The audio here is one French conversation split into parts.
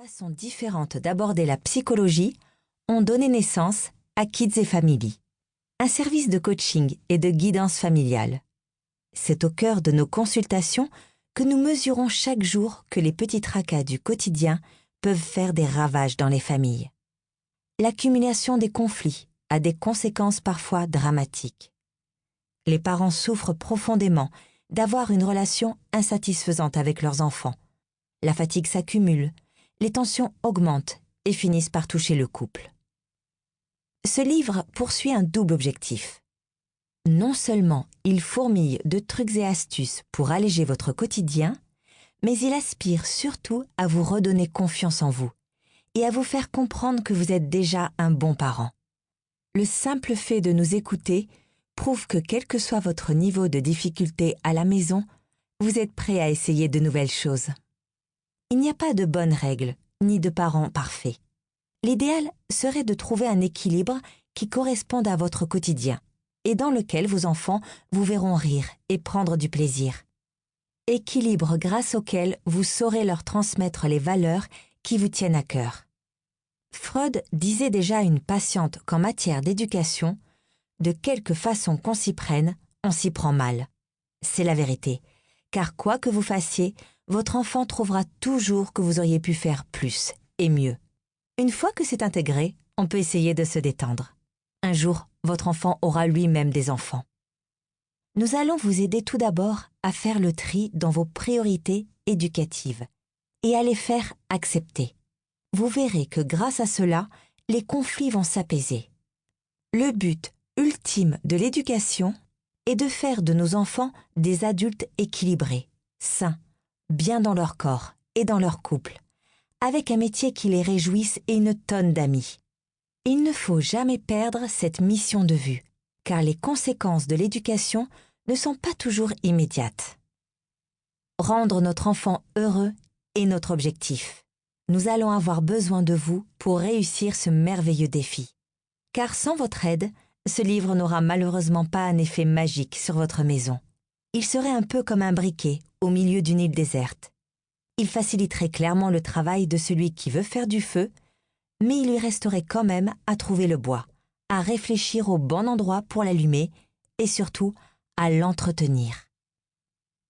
façons différentes d'aborder la psychologie ont donné naissance à Kids et Family, un service de coaching et de guidance familiale. C'est au cœur de nos consultations que nous mesurons chaque jour que les petits tracas du quotidien peuvent faire des ravages dans les familles. L'accumulation des conflits a des conséquences parfois dramatiques. Les parents souffrent profondément d'avoir une relation insatisfaisante avec leurs enfants. La fatigue s'accumule, les tensions augmentent et finissent par toucher le couple. Ce livre poursuit un double objectif. Non seulement il fourmille de trucs et astuces pour alléger votre quotidien, mais il aspire surtout à vous redonner confiance en vous et à vous faire comprendre que vous êtes déjà un bon parent. Le simple fait de nous écouter prouve que quel que soit votre niveau de difficulté à la maison, vous êtes prêt à essayer de nouvelles choses. Il n'y a pas de bonnes règles, ni de parents parfaits. L'idéal serait de trouver un équilibre qui corresponde à votre quotidien et dans lequel vos enfants vous verront rire et prendre du plaisir. Équilibre grâce auquel vous saurez leur transmettre les valeurs qui vous tiennent à cœur. Freud disait déjà à une patiente qu'en matière d'éducation, de quelque façon qu'on s'y prenne, on s'y prend mal. C'est la vérité, car quoi que vous fassiez, votre enfant trouvera toujours que vous auriez pu faire plus et mieux. Une fois que c'est intégré, on peut essayer de se détendre. Un jour, votre enfant aura lui-même des enfants. Nous allons vous aider tout d'abord à faire le tri dans vos priorités éducatives et à les faire accepter. Vous verrez que grâce à cela, les conflits vont s'apaiser. Le but ultime de l'éducation est de faire de nos enfants des adultes équilibrés, sains, bien dans leur corps et dans leur couple, avec un métier qui les réjouisse et une tonne d'amis. Il ne faut jamais perdre cette mission de vue, car les conséquences de l'éducation ne sont pas toujours immédiates. Rendre notre enfant heureux est notre objectif. Nous allons avoir besoin de vous pour réussir ce merveilleux défi. Car sans votre aide, ce livre n'aura malheureusement pas un effet magique sur votre maison. Il serait un peu comme un briquet au milieu d'une île déserte. Il faciliterait clairement le travail de celui qui veut faire du feu, mais il lui resterait quand même à trouver le bois, à réfléchir au bon endroit pour l'allumer et surtout à l'entretenir.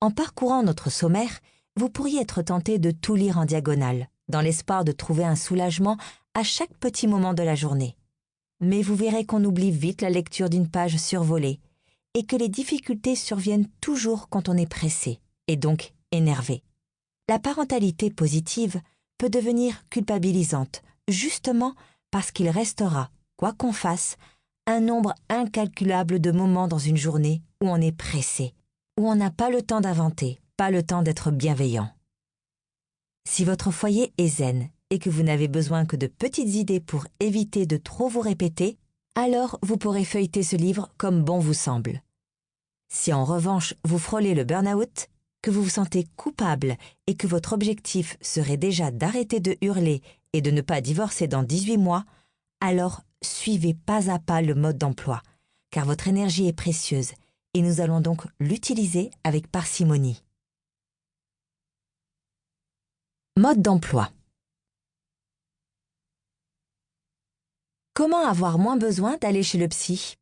En parcourant notre sommaire, vous pourriez être tenté de tout lire en diagonale, dans l'espoir de trouver un soulagement à chaque petit moment de la journée. Mais vous verrez qu'on oublie vite la lecture d'une page survolée et que les difficultés surviennent toujours quand on est pressé et donc énervé. La parentalité positive peut devenir culpabilisante, justement parce qu'il restera, quoi qu'on fasse, un nombre incalculable de moments dans une journée où on est pressé, où on n'a pas le temps d'inventer, pas le temps d'être bienveillant. Si votre foyer est zen et que vous n'avez besoin que de petites idées pour éviter de trop vous répéter, alors vous pourrez feuilleter ce livre comme bon vous semble. Si en revanche vous frôlez le burn-out, que vous vous sentez coupable et que votre objectif serait déjà d'arrêter de hurler et de ne pas divorcer dans 18 mois, alors suivez pas à pas le mode d'emploi, car votre énergie est précieuse et nous allons donc l'utiliser avec parcimonie. Mode d'emploi. Comment avoir moins besoin d'aller chez le psy ?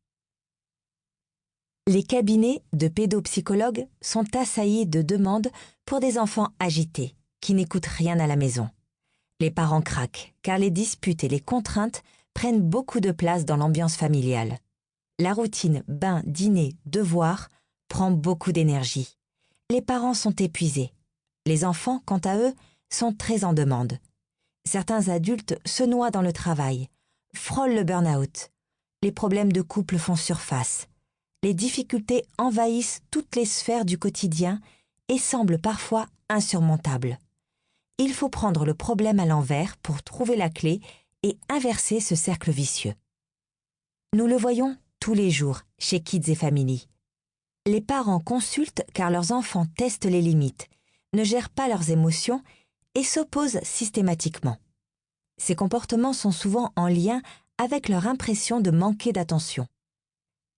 Les cabinets de pédopsychologues sont assaillis de demandes pour des enfants agités, qui n'écoutent rien à la maison. Les parents craquent, car les disputes et les contraintes prennent beaucoup de place dans l'ambiance familiale. La routine bain, dîner, devoir prend beaucoup d'énergie. Les parents sont épuisés. Les enfants, quant à eux, sont très en demande. Certains adultes se noient dans le travail, frôlent le burn-out. Les problèmes de couple font surface. Les difficultés envahissent toutes les sphères du quotidien et semblent parfois insurmontables. Il faut prendre le problème à l'envers pour trouver la clé et inverser ce cercle vicieux. Nous le voyons tous les jours chez Kids et Family. Les parents consultent car leurs enfants testent les limites, ne gèrent pas leurs émotions et s'opposent systématiquement. Ces comportements sont souvent en lien avec leur impression de manquer d'attention.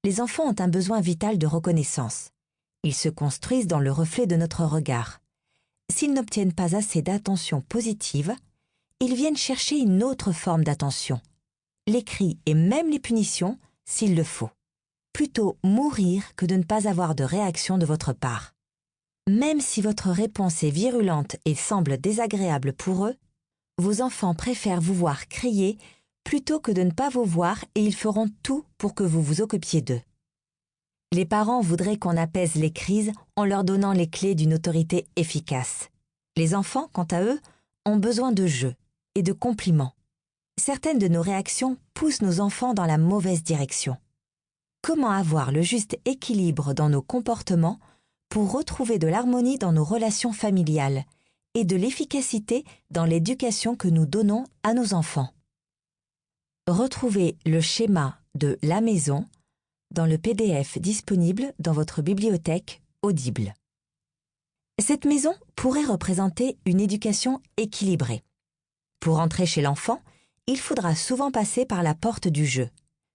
Les enfants ont un besoin vital de reconnaissance. Ils se construisent dans le reflet de notre regard. S'ils n'obtiennent pas assez d'attention positive, ils viennent chercher une autre forme d'attention. Les cris et même les punitions, s'il le faut. Plutôt mourir que de ne pas avoir de réaction de votre part. Même si votre réponse est virulente et semble désagréable pour eux, vos enfants préfèrent vous voir crier plutôt que de ne pas vous voir et ils feront tout pour que vous vous occupiez d'eux. Les parents voudraient qu'on apaise les crises en leur donnant les clés d'une autorité efficace. Les enfants, quant à eux, ont besoin de jeux et de compliments. Certaines de nos réactions poussent nos enfants dans la mauvaise direction. Comment avoir le juste équilibre dans nos comportements pour retrouver de l'harmonie dans nos relations familiales et de l'efficacité dans l'éducation que nous donnons à nos enfants? Retrouvez le schéma de la maison dans le PDF disponible dans votre bibliothèque Audible. Cette maison pourrait représenter une éducation équilibrée. Pour entrer chez l'enfant, il faudra souvent passer par la porte du jeu.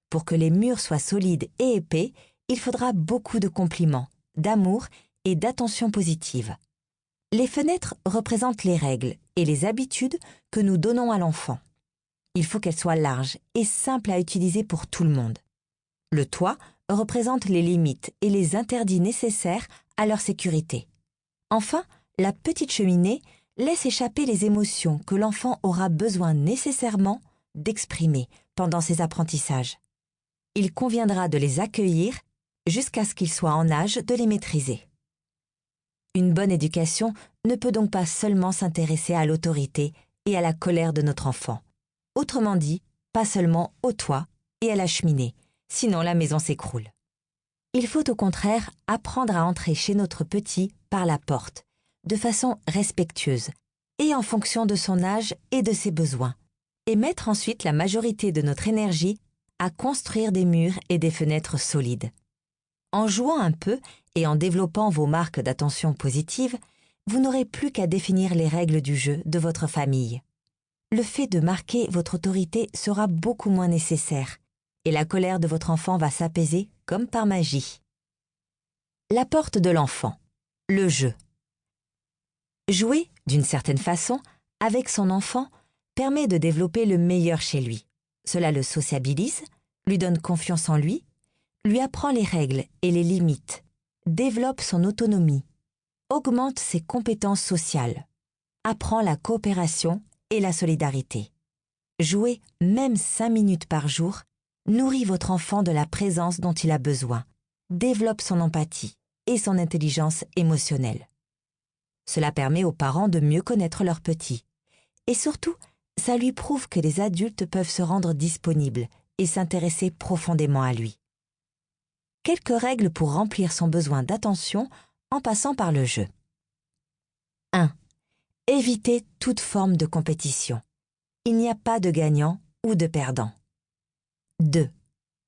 Pour que les murs soient solides et épais, il faudra beaucoup de compliments, d'amour et d'attention positive. Les fenêtres représentent les règles et les habitudes que nous donnons à l'enfant. Il faut qu'elles soient larges et simples à utiliser pour tout le monde. Le toit représente les limites et les interdits nécessaires à leur sécurité. Enfin, la petite cheminée laisse échapper les émotions que l'enfant aura besoin nécessairement d'exprimer pendant ses apprentissages. Il conviendra de les accueillir jusqu'à ce qu'il soit en âge de les maîtriser. Une bonne éducation ne peut donc pas seulement s'intéresser à l'autorité et à la colère de notre enfant. Autrement dit, pas seulement au toit et à la cheminée, sinon la maison s'écroule. Il faut au contraire apprendre à entrer chez notre petit par la porte, de façon respectueuse et en fonction de son âge et de ses besoins, et mettre ensuite la majorité de notre énergie à construire des murs et des fenêtres solides. En jouant un peu et en développant vos marques d'attention positive, vous n'aurez plus qu'à définir les règles du jeu de votre famille. Le fait de marquer votre autorité sera beaucoup moins nécessaire et la colère de votre enfant va s'apaiser comme par magie. La porte de l'enfant, le jeu. Jouer, d'une certaine façon, avec son enfant permet de développer le meilleur chez lui. Cela le sociabilise, lui donne confiance en lui apprend les règles et les limites, développe son autonomie, augmente ses compétences sociales, apprend la coopération et la solidarité. Jouer même 5 minutes par jour nourrit votre enfant de la présence dont il a besoin, développe son empathie et son intelligence émotionnelle. Cela permet aux parents de mieux connaître leur petit. Et surtout, ça lui prouve que les adultes peuvent se rendre disponibles et s'intéresser profondément à lui. Quelques règles pour remplir son besoin d'attention en passant par le jeu. 1. Évitez toute forme de compétition. Il n'y a pas de gagnant ou de perdant. 2.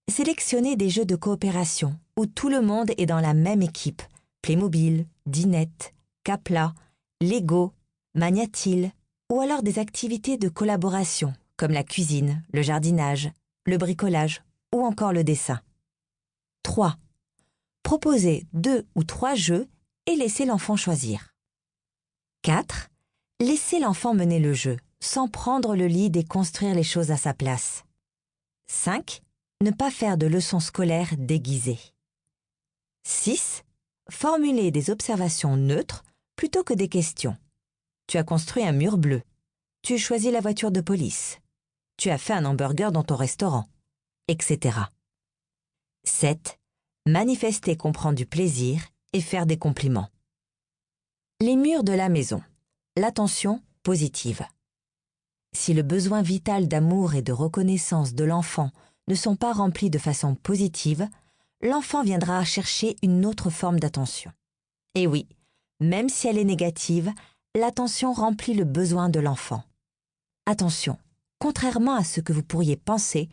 Sélectionnez des jeux de coopération où tout le monde est dans la même équipe. Playmobil, Dinette, Capla, Lego, Magnatil, ou alors des activités de collaboration comme la cuisine, le jardinage, le bricolage ou encore le dessin. 3. Proposez 2 ou 3 jeux et laissez l'enfant choisir. 4. Laissez l'enfant mener le jeu, sans prendre le lead et construire les choses à sa place. 5. Ne pas faire de leçons scolaires déguisées. 6. Formuler des observations neutres plutôt que des questions. Tu as construit un mur bleu. Tu choisis la voiture de police. Tu as fait un hamburger dans ton restaurant, etc. 7. Manifester qu'on prend du plaisir et faire des compliments. Les murs de la maison. L'attention positive. Si le besoin vital d'amour et de reconnaissance de l'enfant ne sont pas remplis de façon positive, l'enfant viendra chercher une autre forme d'attention. Et oui, même si elle est négative, l'attention remplit le besoin de l'enfant. Attention, contrairement à ce que vous pourriez penser,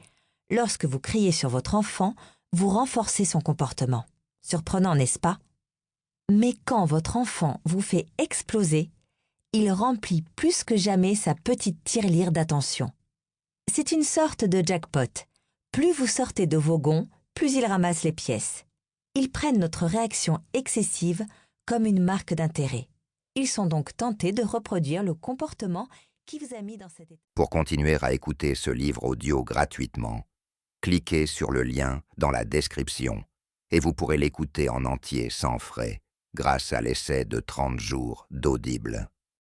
lorsque vous criez sur votre enfant, vous renforcez son comportement. Surprenant, n'est-ce pas? Mais quand votre enfant vous fait exploser, il remplit plus que jamais sa petite tirelire d'attention. C'est une sorte de jackpot. Plus vous sortez de vos gonds, plus il ramasse les pièces. Ils prennent notre réaction excessive comme une marque d'intérêt. Ils sont donc tentés de reproduire le comportement Qui vous a mis dans cet état? Pour continuer à écouter ce livre audio gratuitement, cliquez sur le lien dans la description et vous pourrez l'écouter en entier sans frais grâce à l'essai de 30 jours d'Audible.